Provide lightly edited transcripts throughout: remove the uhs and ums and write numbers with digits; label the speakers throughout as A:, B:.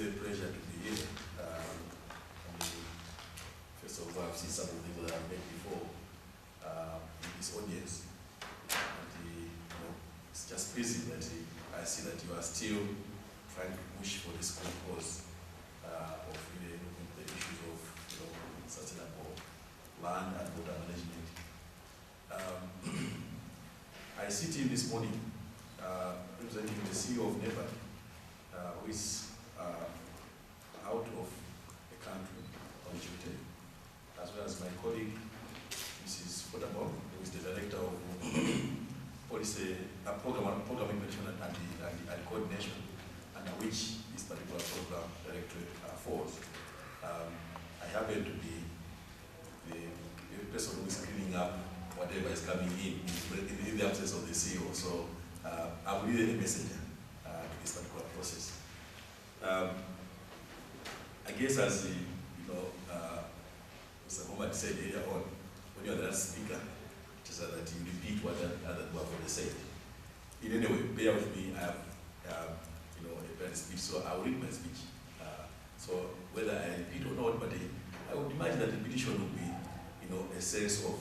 A: a pleasure to be here. First of all, I've seen some of the people that I've met before in this audience. And it's just pleasing that I see that you are still trying to push for this good cause of really looking at the issues of sustainable land and water management. I sit in this morning representing the CEO of NEPA, who is out of the country on duty, as well as my colleague, Mrs. Fodabo, who is the Director of Policy, Program Implementation and Coordination, under which this particular program directorate falls. I happen to be the person who is cleaning up whatever is coming in the absence of the CEO. So I will be a messenger to this particular process. I guess as Mr. Mohammed said earlier on, when you are the last speaker, it is that you repeat what other people have already said. In any way, bear with me. I have a better speech, so I will read my speech. So whether I repeat or not, but I would imagine that the petition would be, a sense of,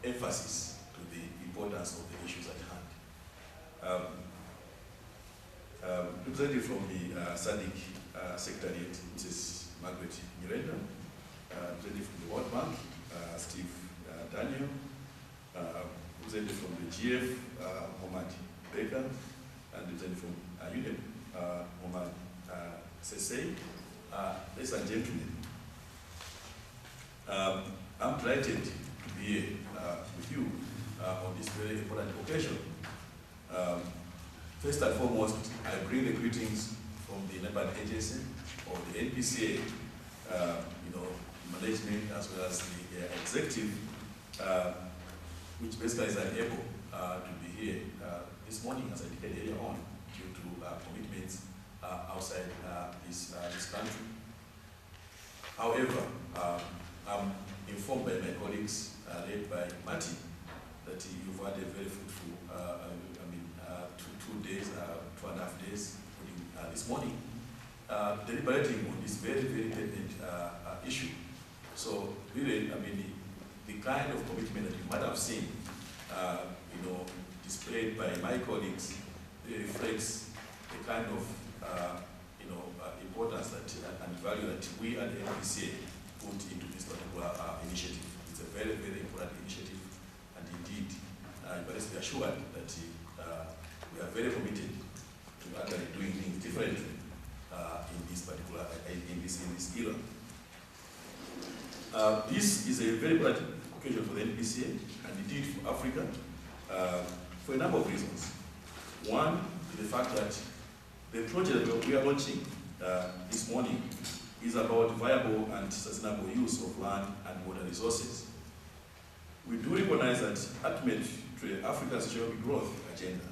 A: emphasis to the importance of the issues at hand. Representative from the SADC Secretariat, Mrs. Margaret Nyirenda, representative from the World Bank, Steve Daniel, representative from the GF, Mohammed Baker, and representative from UNEP, Mohammed Sesei. Ladies and gentlemen, I'm delighted to be here with you on this very important occasion. First and foremost, I bring the greetings from the NEPA agency or the NPCA, management as well as the executive, which basically is unable to be here this morning, as I indicated earlier on, due to commitments outside this country. However, I'm informed by my colleagues, led by Martin, that you've had a very fruitful, 2 days, 2.5 days, including this morning, deliberating on this very, very pertinent issue. So really, the kind of commitment that you might have seen, displayed by my colleagues, really reflects the kind of, importance that and value that we at the NPCA put into this particular initiative. It's a very, very important initiative, and indeed, you can rest assured that we are very committed to actually doing things differently in this particular, in this era. This is a very important occasion for the NPCA, and indeed for Africa, for a number of reasons. One is the fact that the project that we are launching this morning is about viable and sustainable use of land and water resources. We do recognize that ultimately Africa's economic growth agenda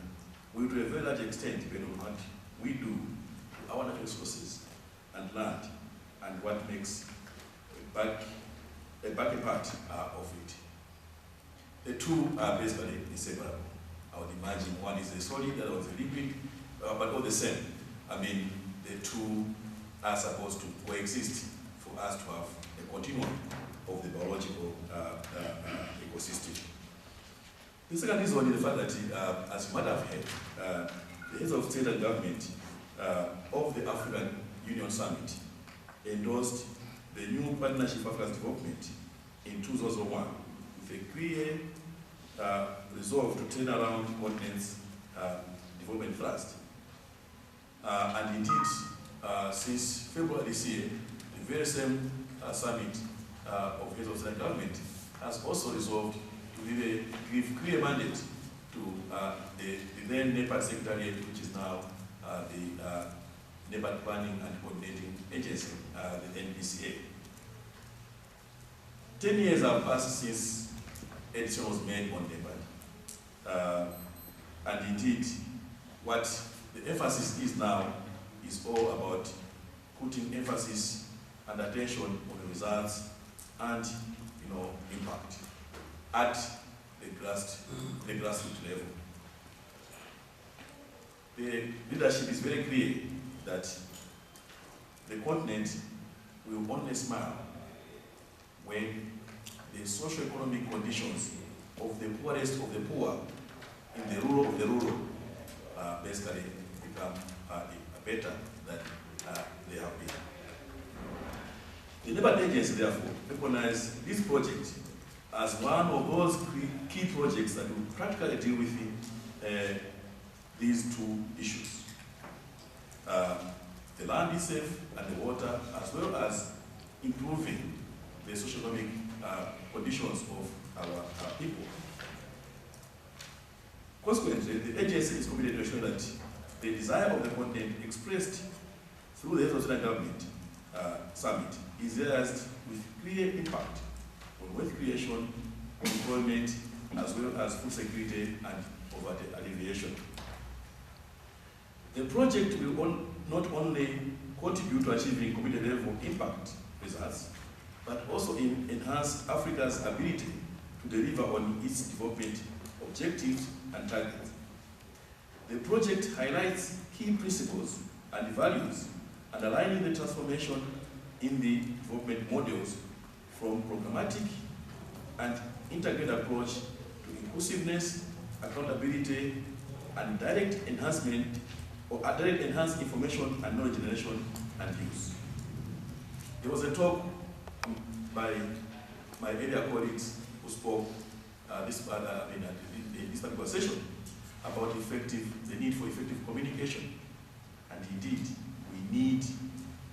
A: will to a very large extent depend on what we do to our natural resources and land and what makes a backing part of it. The two are basically inseparable. I would imagine one is a solid, the other one is a liquid, but all the same. The two are supposed to coexist for us to have a continuum of the biological ecosystem. The second reason is the fact that, as you might have heard, the heads of state and government of the African Union Summit endorsed the new Partnership for Africa's Development in 2001 with a clear resolve to turn around continent's development thrust. And indeed, since February this year, the very same summit of heads of state and government has also resolved to give clear mandate to the then NEPA Secretariat, which is now the NEPA Planning and Coordinating Agency, the NPCA. 10 years have passed since edition was made on NEPA. And indeed, what the emphasis is now is all about putting emphasis and attention on the results and impact at the grassroots level. The leadership is very clear that the continent will only smile when the socio-economic conditions of the poorest of the poor in the rural of the rural basically become better than they have been. The Labour Agency, therefore, recognize this project as one of those key projects that will practically deal with these two issues. The land itself and the water, as well as improving the socio-economic conditions of our people. Consequently, the agency is committed to ensure that the desire of the continent expressed through the Australian Government Summit is realized with clear impact on wealth creation, employment, as well as food security and poverty alleviation. The project will not only contribute to achieving community level impact results, but also enhance Africa's ability to deliver on its development objectives and targets. The project highlights key principles and values underlining the transformation in the development models from programmatic and integrated approach to inclusiveness, accountability, and direct enhancement or direct enhanced information and knowledge generation and use. There was a talk by my earlier colleagues who spoke this particular session about the need for effective communication. And indeed, we need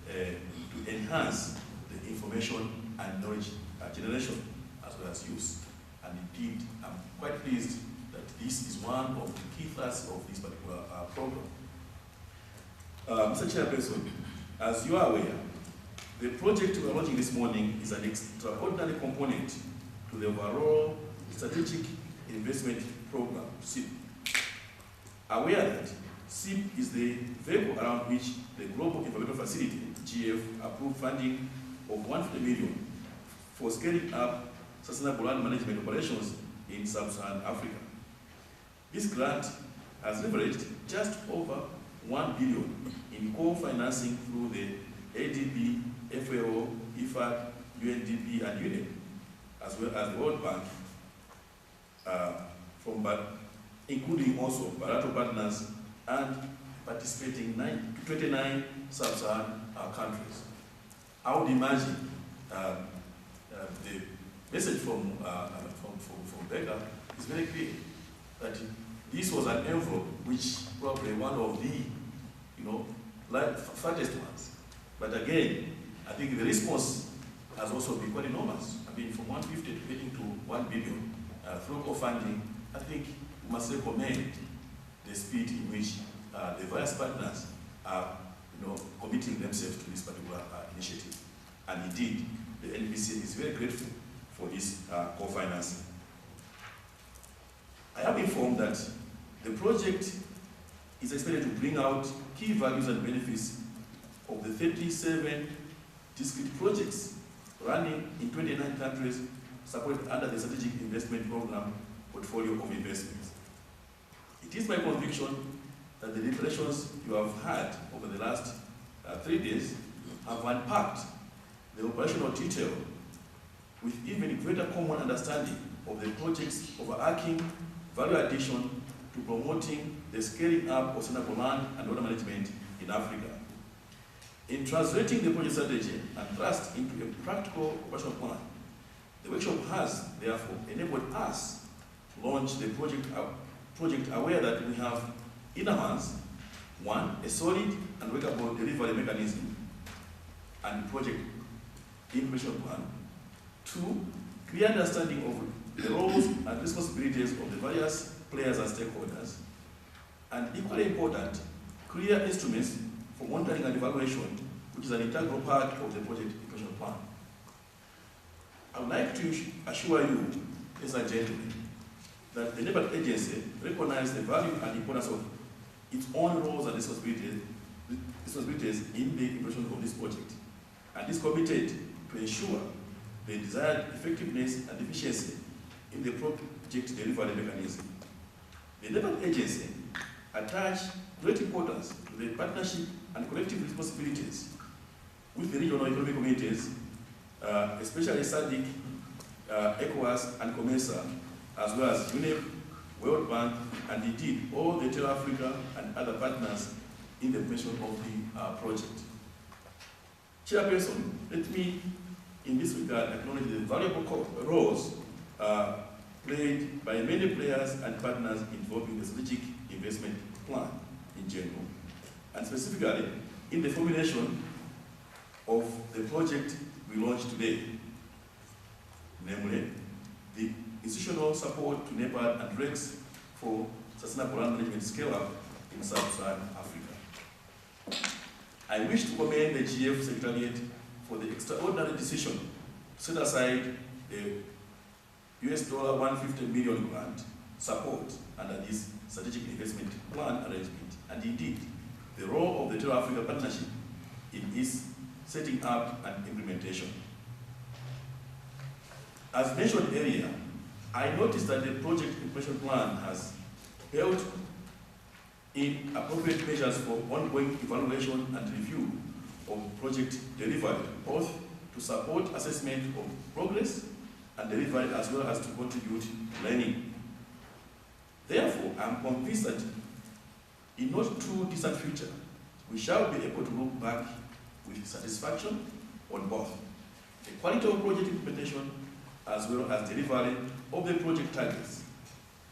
A: to enhance the information and knowledge generation as well as use. And indeed, I'm quite pleased that this is one of the key thrusts of this particular program. Mr. Chairperson, as you are aware, the project we are launching this morning is an extraordinary component to the overall Strategic Investment Program, SIP. Aware that SIP is the vehicle around which the Global Environmental Facility, GF, approved funding of $150 million for scaling up sustainable land management operations in sub-Saharan Africa. This grant has leveraged just over $1 billion in co-financing through the ADB, FAO, IFAD, UNDP, and UNEP, as well as the World Bank, including also bilateral partners and participating 29 sub-Saharan countries. I would imagine the message from Becca is very clear that this was an envelope which probably one of the fattest ones. But again, I think the response has also been quite enormous. I mean, from 150 to getting to 1 billion through co-funding, I think we must recommend the speed in which the various partners are committing themselves to this particular initiative. And indeed, the NBC is very grateful for this co-financing. I am informed that the project is expected to bring out key values and benefits of the 37 discrete projects running in 29 countries supported under the Strategic Investment Program portfolio of investments. It is my conviction that the deliberations you have had over the last 3 days have unpacked the operational detail with even greater common understanding of the project's overarching value addition to promoting the scaling up of sustainable land and water management in Africa. In translating the project strategy and thrust into a practical operational plan, the workshop has, therefore, enabled us to launch the project aware that we have in our hands, 1, a solid and workable delivery mechanism and project implementation plan. 2, clear understanding of the roles and responsibilities of the various players and stakeholders. And equally important, clear instruments for monitoring and evaluation, which is an integral part of the project implementation plan. I would like to assure you, ladies and gentlemen, that the Labour Agency recognizes the value and importance of its own roles and responsibilities in the implementation of this project, and is committed to ensure the desired effectiveness and efficiency in the project delivery mechanism. The Labour Agency attaches great importance to the partnership and collective responsibilities with the regional economic communities, especially SADC, ECOWAS, and COMESA, as well as UNEP, World Bank, and indeed all the Terra Africa and other partners in the implementation of the project. Chairperson, let me, in this regard, acknowledge the valuable roles played by many players and partners involved in the strategic investment plan in general, and specifically in the formulation of the project we launched today, namely the institutional support to NEPAD and REX for sustainable land management scale-up in Sub-Saharan Africa. I wish to commend the GF Secretariat for the extraordinary decision to set aside the $150 million grant support under this strategic investment plan arrangement, and indeed the role of the Terra Africa Partnership in its setting up and implementation. As mentioned earlier, I noticed that the project implementation plan has held in appropriate measures for ongoing evaluation and review of project delivery, both to support assessment of progress and delivery, as well as to contribute to learning. Therefore, I am convinced that in not too distant future, we shall be able to look back with satisfaction on both the quality of project implementation as well as delivery of the project targets.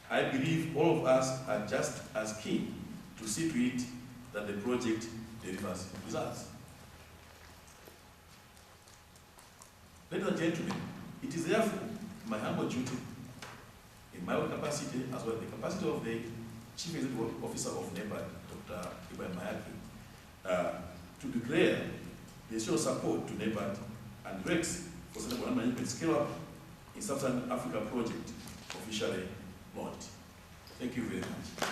A: I believe all of us are just as keen to see to it that the project delivers results. Ladies and gentlemen, it is therefore my humble duty, in my own capacity as well as the capacity of the Chief Executive Officer of NEPAD, Dr. Ibrahim Mayaki, to declare the show support to NEPAD and REX for sustainable land management scale-up in Sub-Saharan Africa project officially launched. Thank you very much.